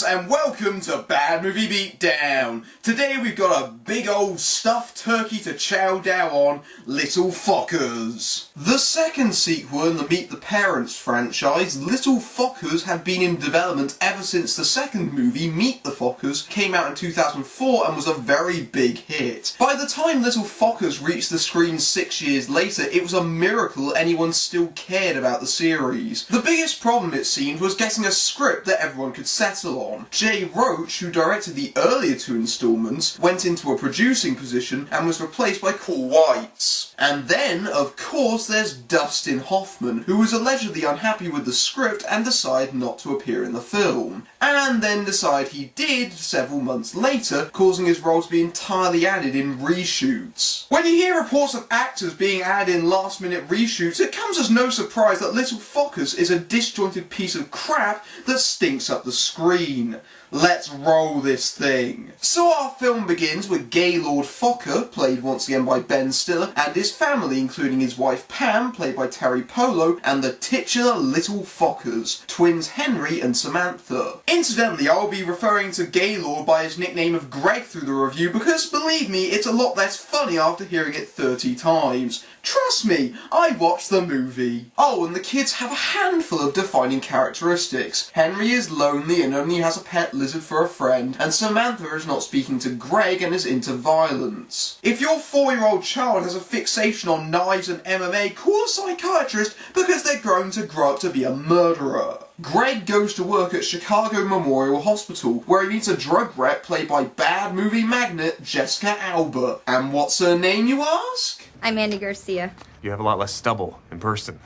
Fockers, and welcome to Bad Movie Beatdown. Today we've got a big old stuffed turkey to chow down on, Little Fockers. The second sequel in the Meet the Parents franchise, Little Fockers, had been in development ever since the second movie, Meet the Fockers, came out in 2004 and was a very big hit. By the time Little Fockers reached the screen 6 years later, it was a miracle anyone still cared about the series. The biggest problem, it seemed, was getting a script that everyone could settle on. Jay Roach, who directed the earlier two installments, went into a producing position and was replaced by Paul Weitz. And then, of course, there's Dustin Hoffman, who was allegedly unhappy with the script and decided not to appear in the film. And then decided he did several months later, causing his role to be entirely added in reshoots. When you hear reports of actors being added in last-minute reshoots, it comes as no surprise that Little Fockers is a disjointed piece of crap that stinks up the screen. Let's roll this thing. So our film begins with Gaylord Focker, played once again by Ben Stiller, and his family, including his wife Pam, played by Teri Polo, and the titular Little Fockers, twins Henry and Samantha. Incidentally, I'll be referring to Gaylord by his nickname of Greg through the review because, believe me, it's a lot less funny after hearing it 30 times. Trust me, I watched the movie. Oh, and the kids have a handful of defining characteristics. Henry is lonely and only has a pet lizard for a friend, and Samantha is not speaking to Greg and is into violence. If your 4-year-old child has a fixation on knives and MMA, call a psychiatrist because they're going to grow up to be a murderer. Greg goes to work at Chicago Memorial Hospital, where he meets a drug rep played by bad movie magnate Jessica Alba. And what's her name, you ask? I'm Andy Garcia. You have a lot less stubble in person.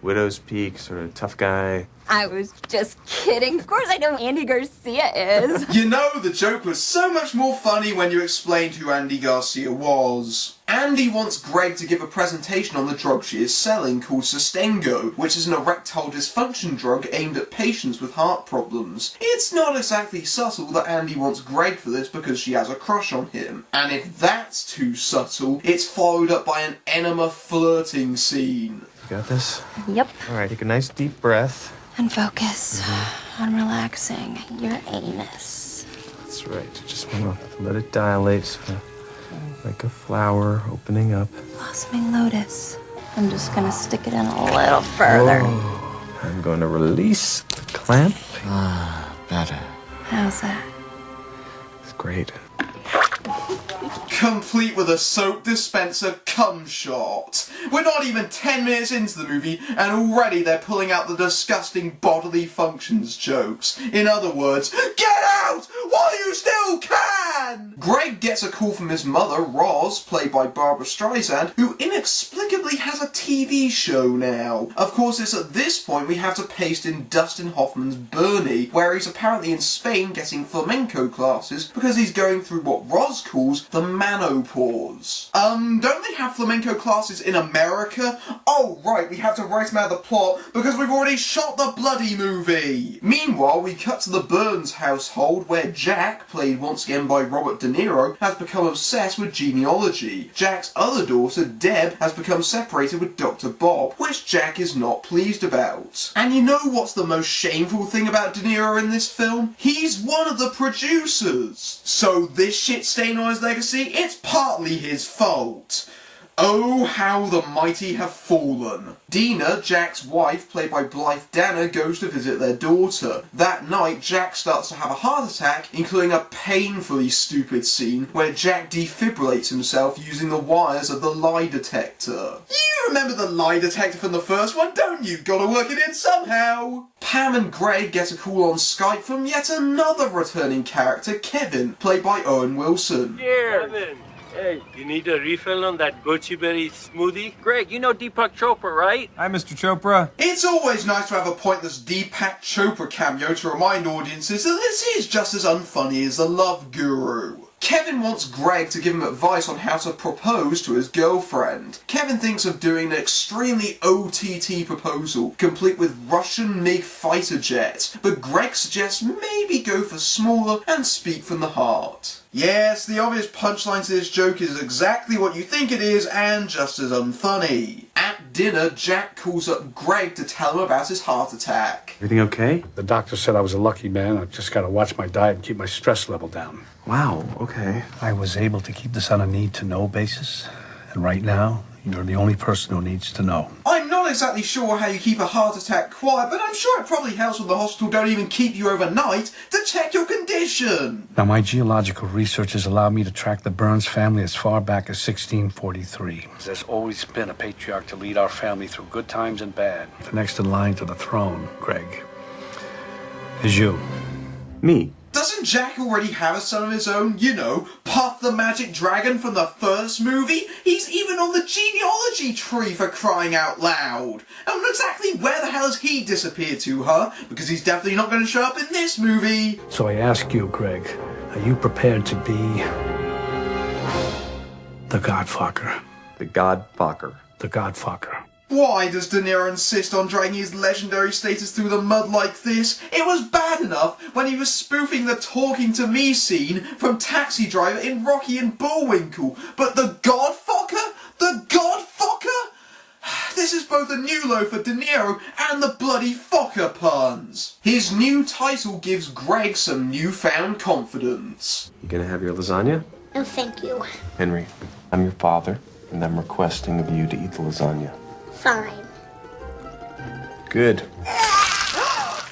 Widow's Peak, sort of tough guy. I was just kidding. Of course I know who Andy Garcia is. You know, the joke was so much more funny when you explained who Andy Garcia was. Andy wants Greg to give a presentation on the drug she is selling called Sustengo, which is an erectile dysfunction drug aimed at patients with heart problems. It's not exactly subtle that Andy wants Greg for this because she has a crush on him. And if that's too subtle, it's followed up by an enema flirting scene. You got this? Yep. All right, take a nice deep breath. And focus on relaxing your anus. That's right. You just want to let it dilate, sort of like a flower opening up. Blossoming lotus. I'm just gonna stick it in a little further. Oh, I'm going to release the clamp. Better. How's that? It's great. Complete with a soap dispenser cum shot. We're not even 10 minutes into the movie and already they're pulling out the disgusting bodily functions jokes. In other words, get out while you still can! Greg gets a call from his mother, Roz, played by Barbra Streisand, who inexplicably has a TV show now. Of course, it's at this point we have to paste in Dustin Hoffman's Bernie, where he's apparently in Spain getting flamenco classes because he's going through what Roz calls the manopause. Don't they have flamenco classes in America? Oh, right, we have to write them out of the plot because we've already shot the bloody movie! Meanwhile, we cut to the Burns household where Jack, played once again by Robert De Niro, has become obsessed with genealogy. Jack's other daughter, Deb, has become separated with Dr. Bob, which Jack is not pleased about. And you know what's the most shameful thing about De Niro in this film? He's one of the producers! So this shit stain on his legacy, it's partly his fault. Oh, how the mighty have fallen. Dina, Jack's wife, played by Blythe Danner, goes to visit their daughter. That night, Jack starts to have a heart attack, including a painfully stupid scene where Jack defibrillates himself using the wires of the lie detector. You remember the lie detector from the first one, don't you? Gotta work it in somehow! Pam and Greg get a call on Skype from yet another returning character, Kevin, played by Owen Wilson. Kevin! Hey, you need a refill on that goji berry smoothie? Greg, you know Deepak Chopra, right? Hi, Mr. Chopra. It's always nice to have a pointless Deepak Chopra cameo to remind audiences that this is just as unfunny as the Love Guru. Kevin wants Greg to give him advice on how to propose to his girlfriend. Kevin thinks of doing an extremely OTT proposal, complete with Russian MiG fighter jets, but Greg suggests maybe go for smaller and speak from the heart. Yes, the obvious punchline to this joke is exactly what you think it is and just as unfunny. At at dinner, Jack calls up Greg to tell him about his heart attack. Everything okay? The doctor said I was a lucky man. I've just got to watch my diet and keep my stress level down. Wow, okay. I was able to keep this on a need-to-know basis. And right now, you're the only person who needs to know. I'm not exactly sure how you keep a heart attack quiet, but I'm sure it probably helps when the hospital don't even keep you overnight to check your condition. Now, my geological research has allowed me to track the Burns family as far back as 1643. There's always been a patriarch to lead our family through good times and bad. The next in line to the throne, Greg, is you. Me? Doesn't Jack already have a son of his own? You know, Puff the Magic Dragon from the first movie? He's even on the genealogy tree, for crying out loud. And exactly where the hell has he disappeared to, huh? Because he's definitely not going to show up in this movie. So I ask you, Greg, are you prepared to be the Godfocker? The Godfocker. The Godfocker. Why does De Niro insist on dragging his legendary status through the mud like this? It was bad enough when he was spoofing the talking to me scene from Taxi Driver in Rocky and Bullwinkle, but the Godfocker? The Godfocker? This is both a new low for De Niro and the bloody Focker puns. His new title gives Greg some newfound confidence. You gonna have your lasagna? No, thank you. Henry, I'm your father, and I'm requesting of you to eat the lasagna. Fine. Good.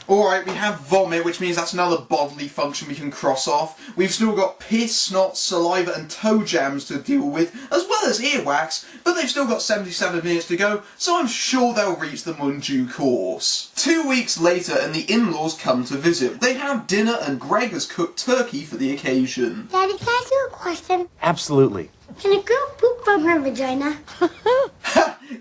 Alright, we have vomit, which means that's another bodily function we can cross off. We've still got piss, snot, saliva and toe jams to deal with, as well as earwax, but they've still got 77 minutes to go, so I'm sure they'll reach them in due course. 2 weeks later and the in-laws come to visit. They have dinner and Greg has cooked turkey for the occasion. Daddy, can I ask you a question? Absolutely. Can a girl poop from her vagina?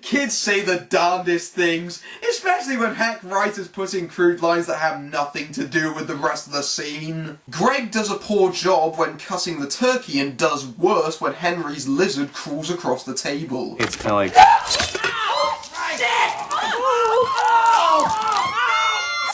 Kids say the darndest things, especially when hack writers put in crude lines that have nothing to do with the rest of the scene. Greg does a poor job when cutting the turkey and does worse when Henry's lizard crawls across the table. It's kind of like...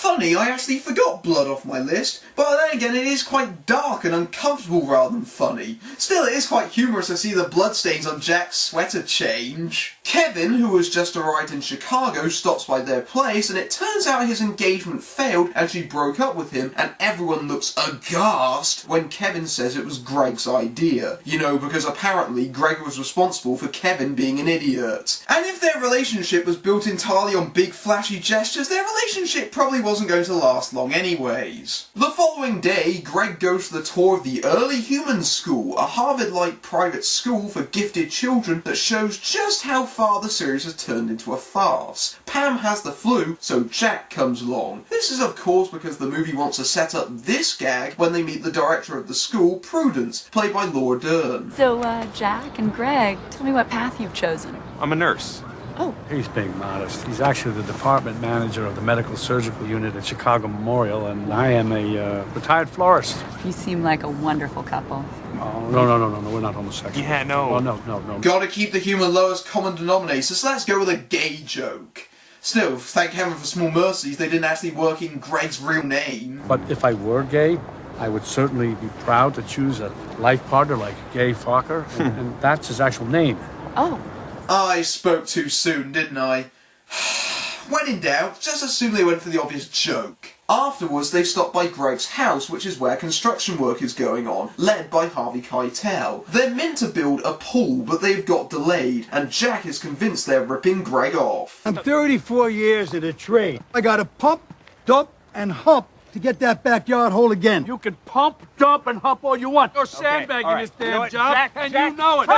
Funny, I actually forgot blood off my list, but then again it is quite dark and uncomfortable rather than funny. Still, it is quite humorous to see the bloodstains on Jack's sweater change. Kevin, who has just arrived in Chicago, stops by their place, and it turns out his engagement failed and she broke up with him, and everyone looks aghast when Kevin says it was Greg's idea. You know, because apparently Greg was responsible for Kevin being an idiot. And if their relationship was built entirely on big flashy gestures, their relationship probably wasn't going to last long anyways. The following day, Greg goes to the tour of the Early Human School, a Harvard-like private school for gifted children that shows just how far the series has turned into a farce. Pam has the flu, so Jack comes along. This is of course because the movie wants to set up this gag when they meet the director of the school, Prudence, played by Laura Dern. So, Jack and Greg, tell me what path you've chosen. I'm a nurse. Oh. He's being modest. He's actually the department manager of the medical surgical unit at Chicago Memorial, and I am a retired florist. You seem like a wonderful couple. Oh, no, we're not homosexual. Yeah, no. Oh, no. Gotta keep the humour lowest common denominator, so let's go with a gay joke. Still, thank heaven for small mercies, they didn't actually work in Greg's real name. But if I were gay, I would certainly be proud to choose a life partner like Gay Focker, and that's his actual name. Oh. I spoke too soon, didn't I? When in doubt, just assume they went for the obvious joke. Afterwards, they stop by Greg's house, which is where construction work is going on, led by Harvey Keitel. They're meant to build a pool, but they've got delayed, and Jack is convinced they're ripping Greg off. I'm 34 years in the trade. I gotta pump, dump, and hump to get that backyard whole again. You can pump, dump, and hump all you want. You're sandbagging this damn job, and you know it.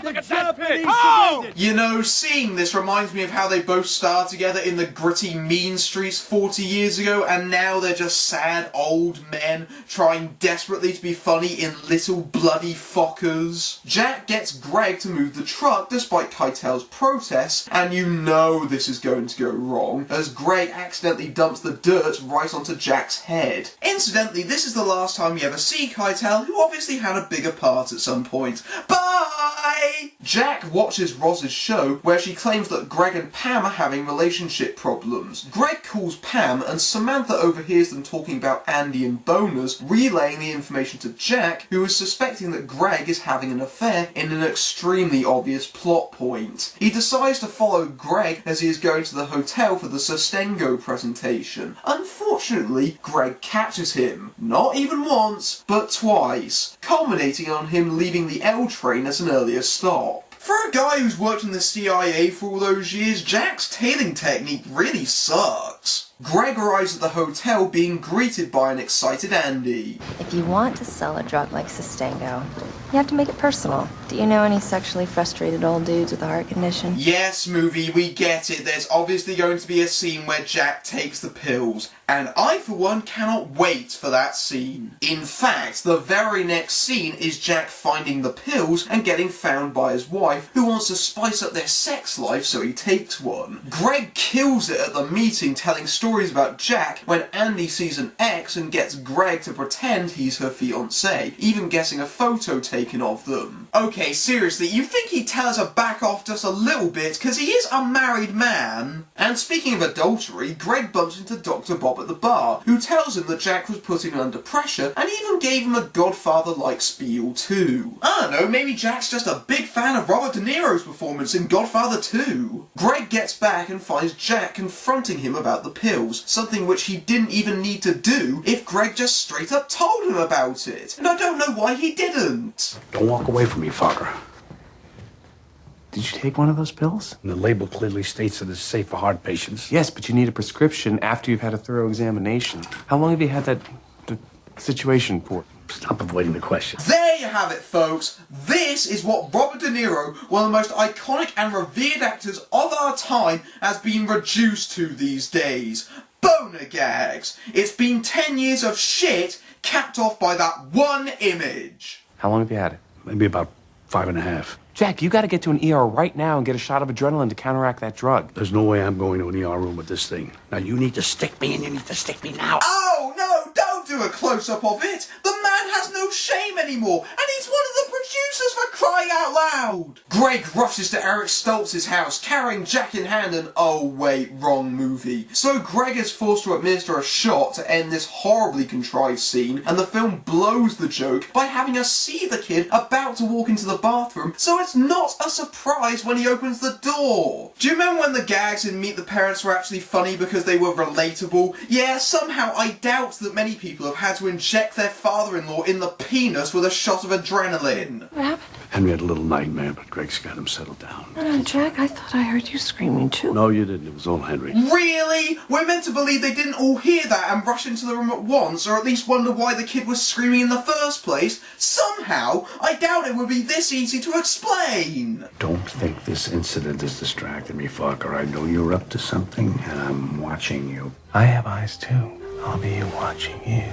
Look at that pit. You know, seeing this reminds me of how they both starred together in the gritty mean streets 40 years ago, and now they're just sad old men trying desperately to be funny in Little Bloody Fockers. Jack gets Greg to move the truck despite Keitel's protests, and you know this is going to go wrong, as Greg accidentally dumps the dirt right onto Jack's head. Incidentally, this is the last time we ever see Keitel, who obviously had a bigger part at some point. Bye! Bye! Jack watches Roz's show where she claims that Greg and Pam are having relationship problems. Greg calls Pam and Samantha overhears them talking about Andy and boners, relaying the information to Jack, who is suspecting that Greg is having an affair in an extremely obvious plot point. He decides to follow Greg as he is going to the hotel for the Sostengo presentation. Unfortunately, Greg catches him. Not even once, but twice, culminating on him leaving the L train at an earlier stop. For a guy who's worked in the CIA for all those years, Jack's tailing technique really sucks. Greg arrives at the hotel being greeted by an excited Andy. If you want to sell a drug like Sostengo, you have to make it personal. Do you know any sexually frustrated old dudes with a heart condition? Yes, movie, we get it. There's obviously going to be a scene where Jack takes the pills, and I, for one, cannot wait for that scene. In fact, the very next scene is Jack finding the pills and getting found by his wife, who wants to spice up their sex life, so he takes one. Greg kills it at the meeting, telling stories about Jack when Andy sees an ex and gets Greg to pretend he's her fiancé, even getting a photo taken of them. Okay, seriously, you think he'd tell us to back off just a little bit, because he is a married man? And speaking of adultery, Greg bumps into Dr. Bob at the bar, who tells him that Jack was putting him under pressure and even gave him a Godfather-like spiel too. I don't know, maybe Jack's just a big fan of Robert De Niro's performance in Godfather 2. Greg gets back and finds Jack confronting him about the pills, something which he didn't even need to do if Greg just straight up told him about it. And I don't know why he didn't. Don't walk away from me, Focker. Did you take one of those pills? And the label clearly states that it's safe for heart patients. Yes, but you need a prescription after you've had a thorough examination. How long have you had that situation for? Stop avoiding the question. There you have it, folks. This is what Robert De Niro, one of the most iconic and revered actors of our time, has been reduced to these days. Boner gags. It's been 10 years of shit capped off by that one image. How long have you had it? Maybe about 5.5. Jack, you gotta get to an ER right now and get a shot of adrenaline to counteract that drug. There's no way I'm going to an ER room with this thing. Now you need to stick me, and you need to stick me now. Oh, no, don't do a close-up of it. The man has no shame anymore, and he's one of the producers, for crying out loud. Greg rushes to Eric Stoltz's house, carrying Jack in hand, and oh wait, wrong movie. So Greg is forced to administer a shot to end this horribly contrived scene, and the film blows the joke by having us see the kid about to walk into the bathroom, so it's not a surprise when he opens the door. Do you remember when the gags in Meet the Parents were actually funny because they were relatable? Yeah, somehow I doubt that many people have had to inject their father-in-law in the penis with a shot of adrenaline. What happened? Henry had a little nightmare, but Greg's got him settled down. No, Jack, I thought I heard you screaming too. No, you didn't. It was all Henry. Really? We're meant to believe they didn't all hear that and rush into the room at once, or at least wonder why the kid was screaming in the first place? Somehow, I doubt it would be this easy to explain. Don't think this incident has distracted me, Focker. I know you're up to something, and I'm watching you. I have eyes too. I'll be watching you.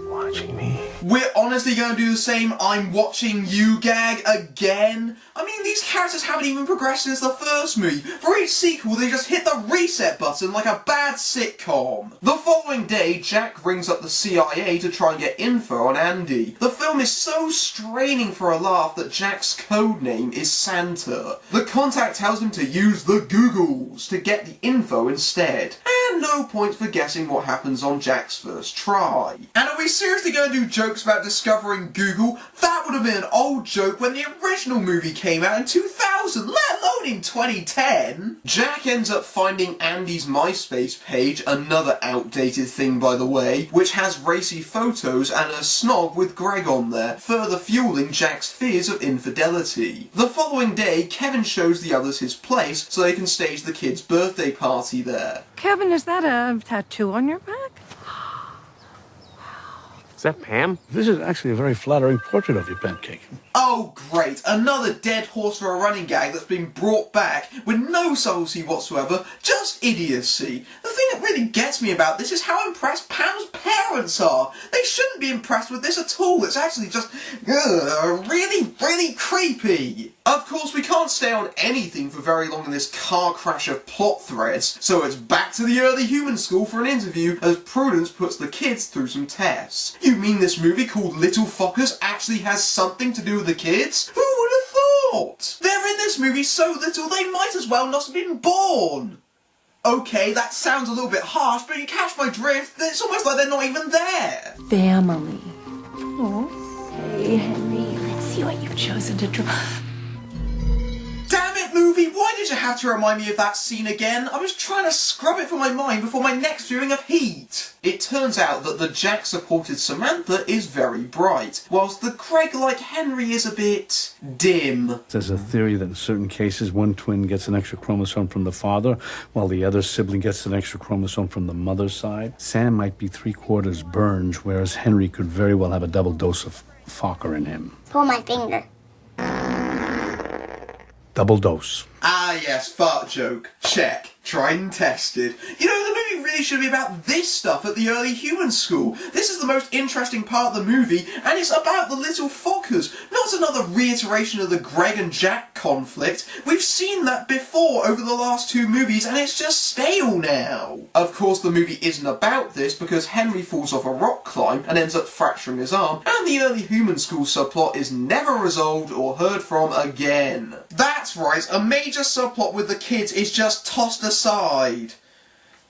Watching me. We're honestly going to do the same I'm watching you gag again? I mean, these characters haven't even progressed since the first movie. For each sequel, they just hit the reset button like a bad sitcom. The following day, Jack rings up the CIA to try and get info on Andy. The film is so straining for a laugh that Jack's code name is Santa. The contact tells him to use the Googles to get the info instead. And no points for guessing what happens on Jack's first try. And are we seriously going to do jokes about discovering Google? That would have been an old joke when the original movie came out in 2000, let alone in 2010. Jack ends up finding Andy's MySpace page, another outdated thing by the way, which has racy photos and a snog with Greg on there, further fueling Jack's fears of infidelity. The following day, Kevin shows the others his place so they can stage the kid's birthday party there. Kevin, is that a tattoo on your back? Is that Pam? This is actually a very flattering portrait of you, Pancake. Oh great, another dead horse for a running gag that's been brought back with no subtlety whatsoever, just idiocy. The thing that really gets me about this is how impressed Pam's parents are. They shouldn't be impressed with this at all, it's actually just really, really creepy. Of course, we can't stay on anything for very long in this car crash of plot threads, so it's back to the early human school for an interview as Prudence puts the kids through some tests. You mean this movie called Little Fockers actually has something to do with the kids? Who would have What? They're in this movie so little they might as well not have been born. Okay, that sounds a little bit harsh, but you catch my drift. It's almost like they're not even there. Family. Oh, hey, Henry, let's see what you've chosen to draw. Damn it, movie, why did you have to remind me of that scene again? I was trying to scrub it from my mind before my next viewing of Heat. It turns out that the Jack-supported Samantha is very bright, whilst the Craig-like Henry is a bit dim. There's a theory that in certain cases, one twin gets an extra chromosome from the father, while the other sibling gets an extra chromosome from the mother's side. Sam might be 3/4 Burns, whereas Henry could very well have a double dose of Focker in him. Pull my finger. Double dose. Ah yes, fart joke. Check. Tried and tested. You know, the movie really should be about this stuff at the early human school. This is the most interesting part of the movie, and it's about the little Fockers, not another reiteration of the Greg and Jack conflict. We've seen that before over the last 2 movies, and it's just stale now. Of course, the movie isn't about this because Henry falls off a rock climb and ends up fracturing his arm, and the early human school subplot is never resolved or heard from again. That's right, a major subplot with the kids is just tossed aside.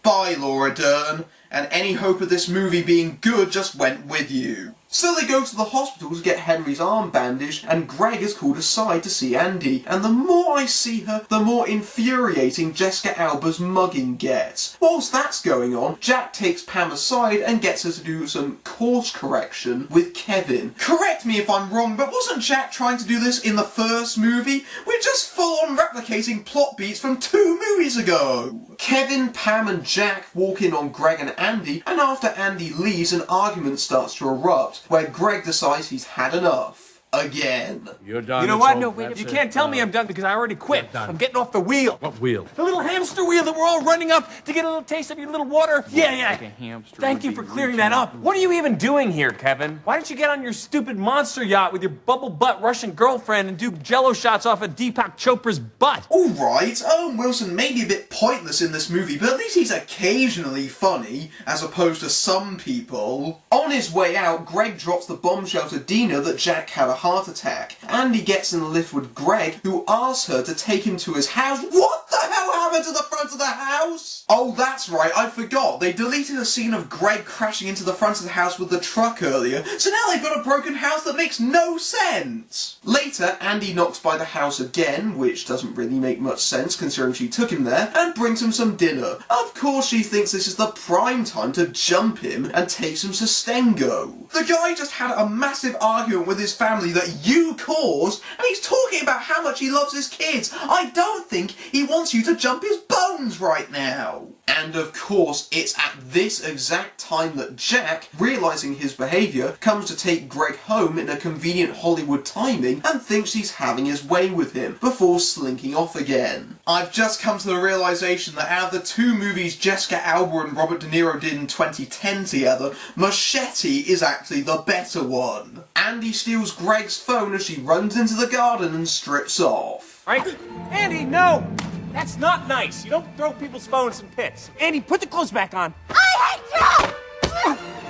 Bye, Laura Dern, and any hope of this movie being good just went with you. So they go to the hospital to get Henry's arm bandaged, and Greg is called aside to see Andy, and the more I see her, the more infuriating Jessica Alba's mugging gets. Whilst that's going on, Jack takes Pam aside and gets her to do some course correction with Kevin. Correct me if I'm wrong, but wasn't Jack trying to do this in the first movie? We're just full-on replicating plot beats from 2 movies ago. Kevin, Pam and Jack walk in on Greg and Andy, and after Andy leaves, an argument starts to erupt, where Greg decides he's had enough. Again. You're done. You know what? No, wait. You can't tell me I'm done because I already quit. I'm getting off the wheel. What wheel? The little hamster wheel that we're all running up to get a little taste of your little water. Yeah. Like a hamster. Thank you for clearing that up. What are you even doing here, Kevin? Why don't you get on your stupid monster yacht with your bubble butt Russian girlfriend and do jello shots off of Deepak Chopra's butt? Alright, Owen Wilson may be a bit pointless in this movie, but at least he's occasionally funny, as opposed to some people. On his way out, Greg drops the bombshell to Dina that Jack had a heart attack. Andy gets in the lift with Greg, who asks her to take him to his house. What the hell happened to the front of the house? Oh, that's right, I forgot. They deleted a scene of Greg crashing into the front of the house with the truck earlier, so now they've got a broken house that makes no sense. Later, Andy knocks by the house again, which doesn't really make much sense considering she took him there, and brings him some dinner. Of course she thinks this is the prime time to jump him and take some Sustengo. The guy just had a massive argument with his family that you caused, and he's talking about how much he loves his kids. I don't think he wants you to jump his bones right now. And of course, it's at this exact time that Jack, realising his behaviour, comes to take Greg home in a convenient Hollywood timing and thinks he's having his way with him, before slinking off again. I've just come to the realisation that out of the 2 movies Jessica Alba and Robert De Niro did in 2010 together, Machete is actually the better one. Andy steals Greg's phone as she runs into the garden and strips off. Right? Andy, no! That's not nice. You don't throw people's phones in pits. Andy, put the clothes back on. I hate you!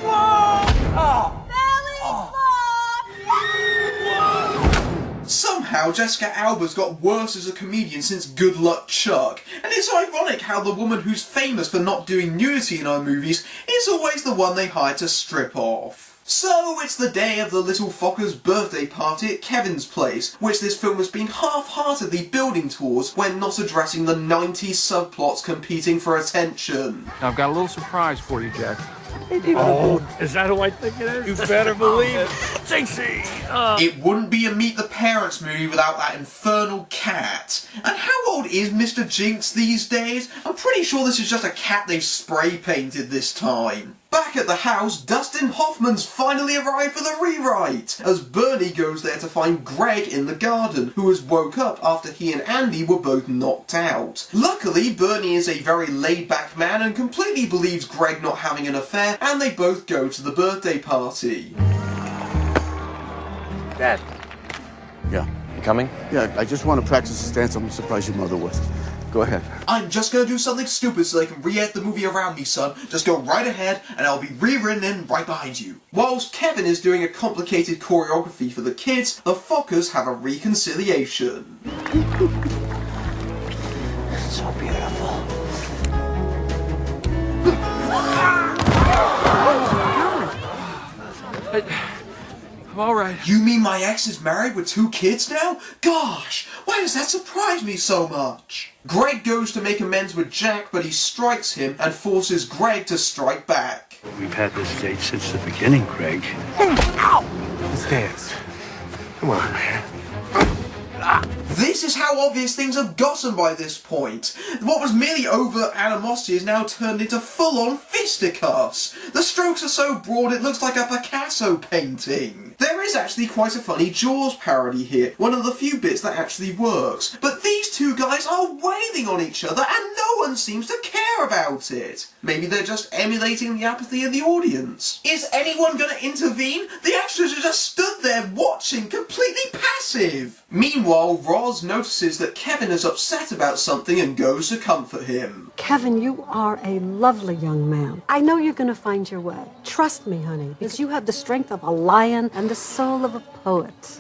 Whoa! Oh. Somehow Jessica Alba's got worse as a comedian since Good Luck Chuck, and it's ironic how the woman who's famous for not doing nudity in her movies is always the one they hire to strip off. So it's the day of the little Focker's birthday party at Kevin's place, which this film has been half-heartedly building towards when not addressing the 90s subplots competing for attention. I've got a little surprise for you, Jack. Oh, is that who I think it is? You better believe it. JC! It wouldn't be a Meet the Parents movie without that infernal cat. And how old is Mr. Jinx these days? I'm pretty sure this is just a cat they've spray painted this time. Back at the house, Dustin Hoffman's finally arrived for the rewrite, as Bernie goes there to find Greg in the garden, who has woke up after he and Andy were both knocked out. Luckily, Bernie is a very laid-back man and completely believes Greg not having an affair, and they both go to the birthday party. Dad. Yeah. You coming? Yeah, I just want to practice a stance I'm surprised your mother with. Go ahead. I'm just gonna do something stupid so they can re-edit the movie around me, son. Just go right ahead, and I'll be rewritten in right behind you. Whilst Kevin is doing a complicated choreography for the kids, the Fockers have a reconciliation. So beautiful. I'm all right. You mean my ex is married with 2 kids now? Gosh, why does that surprise me so much? Greg goes to make amends with Jack, but he strikes him and forces Greg to strike back. We've had this date since the beginning, Greg. Let's dance. Come on, man. This is how obvious things have gotten by this point. What was merely overt animosity is now turned into full-on fisticuffs. The strokes are so broad it looks like a Picasso painting. There is actually quite a funny Jaws parody here, one of the few bits that actually works. But these 2 guys are wailing on each other and no one seems to care about it. Maybe they're just emulating the apathy of the audience. Is anyone gonna intervene? The extras are just stood there watching, completely passive. Meanwhile, Roz notices that Kevin is upset about something and goes to comfort him. Kevin, you are a lovely young man. I know you're going to find your way. Trust me, honey, because you have the strength of a lion and the soul of a poet.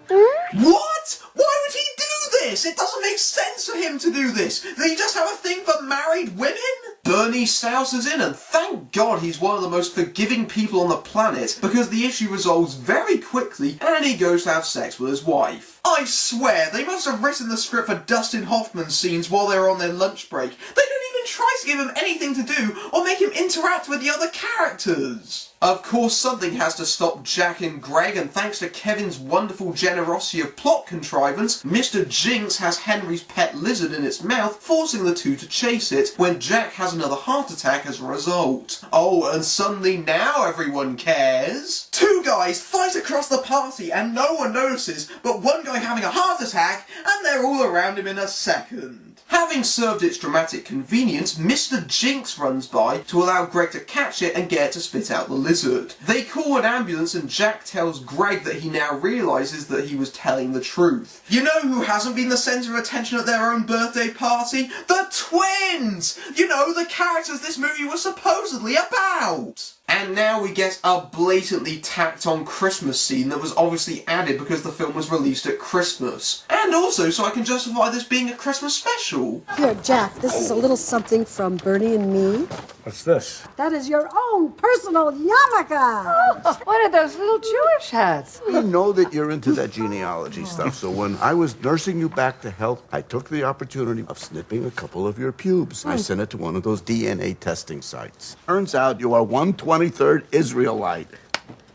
What? Why would he do this? It doesn't make sense for him to do this. Does he just have a thing for married women? Bernie sousers in, and thank God he's one of the most forgiving people on the planet, because the issue resolves very quickly and he goes to have sex with his wife. I swear, they must have written the script for Dustin Hoffman scenes while they were on their lunch break. They don't even try to give him anything to do or make him interact with the other characters. Of course, something has to stop Jack and Greg, and thanks to Kevin's wonderful generosity of plot contrivance, Mr. Jinx has Henry's pet lizard in its mouth, forcing the 2 to chase it, when Jack has another heart attack as a result. Oh, and suddenly now everyone cares. 2 guys fight across the party and no one notices, but one guy having a heart attack, and they're all around him in a second. Having served its dramatic convenience, Mr. Jinx runs by to allow Greg to catch it and get it to spit out the lizard. They call an ambulance and Jack tells Greg that he now realises that he was telling the truth. You know who hasn't been the centre of attention at their own birthday party? The twins! You know, the characters this movie was supposedly about! And now we get a blatantly tacked on Christmas scene that was obviously added because the film was released at Christmas. And also so I can justify this being a Christmas special. Here, Jack, this is a little something from Bernie and me. What's this? That is your own personal yarmulke. Oh, what are those little Jewish hats? We know that you're into that genealogy stuff, so when I was nursing you back to health, I took the opportunity of snipping a couple of your pubes. I sent it to one of those DNA testing sites. Turns out you are 1/23rd Israelite.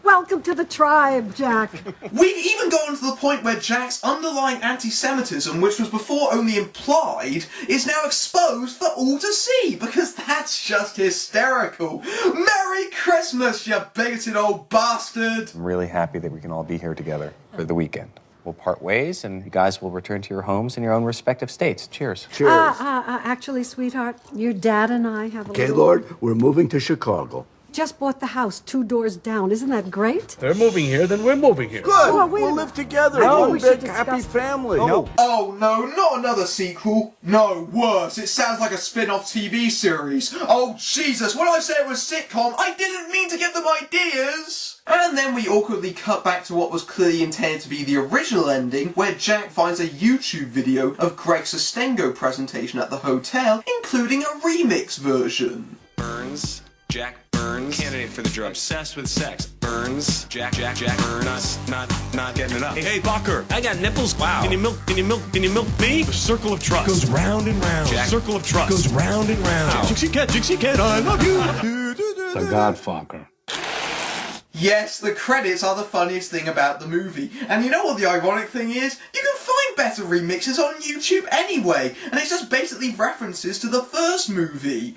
Welcome to the tribe, Jack. We've even gotten to the point where Jack's underlying anti-Semitism, which was before only implied, is now exposed for all to see, because that's just hysterical. Merry Christmas, you bigoted old bastard! I'm really happy that we can all be here together for the weekend. We'll part ways, and you guys will return to your homes in your own respective states. Cheers. Cheers. Actually, sweetheart, your dad and I have a little... Gaylord, we're moving to Chicago. Just bought the house 2 doors down. Isn't that great? They're moving here, then we're moving here. Good. Oh, wait a We'll minute. live together. No, One we should big discuss- happy family. No. Oh no, not another sequel. No, worse. It sounds like a spin-off TV series. Oh Jesus, when I said it was sitcom, I didn't mean to give them ideas! And then we awkwardly cut back to what was clearly intended to be the original ending, where Jack finds a YouTube video of Greg Sostengo presentation at the hotel, including a remix version. Burns, Jack Burns, candidate for the drug, obsessed with sex. Burns, Jack Burns, not getting enough. Hey, Focker, I got nipples. Wow. Can you milk me? The circle of trust goes round and round. Jack. Circle of trust goes round and round. Jixie cat, I love you. The Godfocker. Yes, the credits are the funniest thing about the movie. And you know what the ironic thing is? You can find better remixes on YouTube anyway, and it's just basically references to the first movie.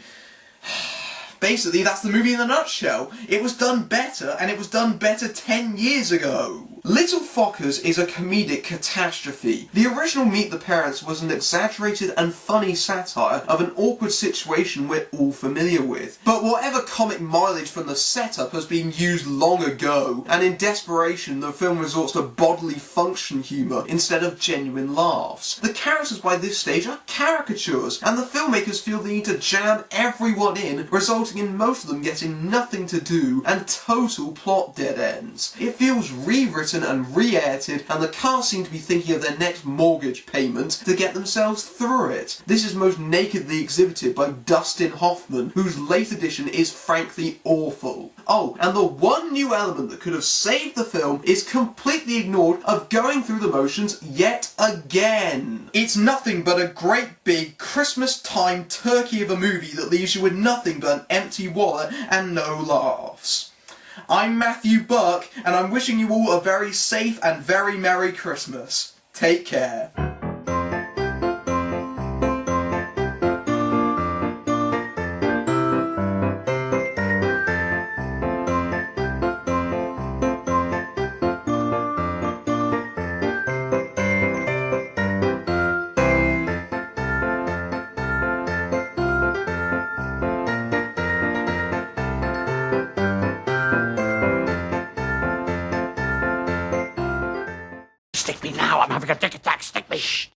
Basically, that's the movie in a nutshell. It was done better, and it was done better 10 years ago. Little Fockers is a comedic catastrophe. The original Meet the Parents was an exaggerated and funny satire of an awkward situation we're all familiar with. But whatever comic mileage from the setup has been used long ago, and in desperation the film resorts to bodily function humour instead of genuine laughs. The characters by this stage are caricatures, and the filmmakers feel the need to jam everyone in, resulting in most of them getting nothing to do and total plot dead ends. It feels rewritten and re-edited, and the cast seem to be thinking of their next mortgage payment to get themselves through it. This is most nakedly exhibited by Dustin Hoffman, whose late edition is frankly awful. Oh, and the one new element that could have saved the film is completely ignored of going through the motions yet again. It's nothing but a great big Christmas time turkey of a movie that leaves you with nothing but an empty wallet and no laughs. I'm Matthew Buck, and I'm wishing you all a very safe and very Merry Christmas. Take care. Stick me now. I'm having a dick attack. Stick me. Shh.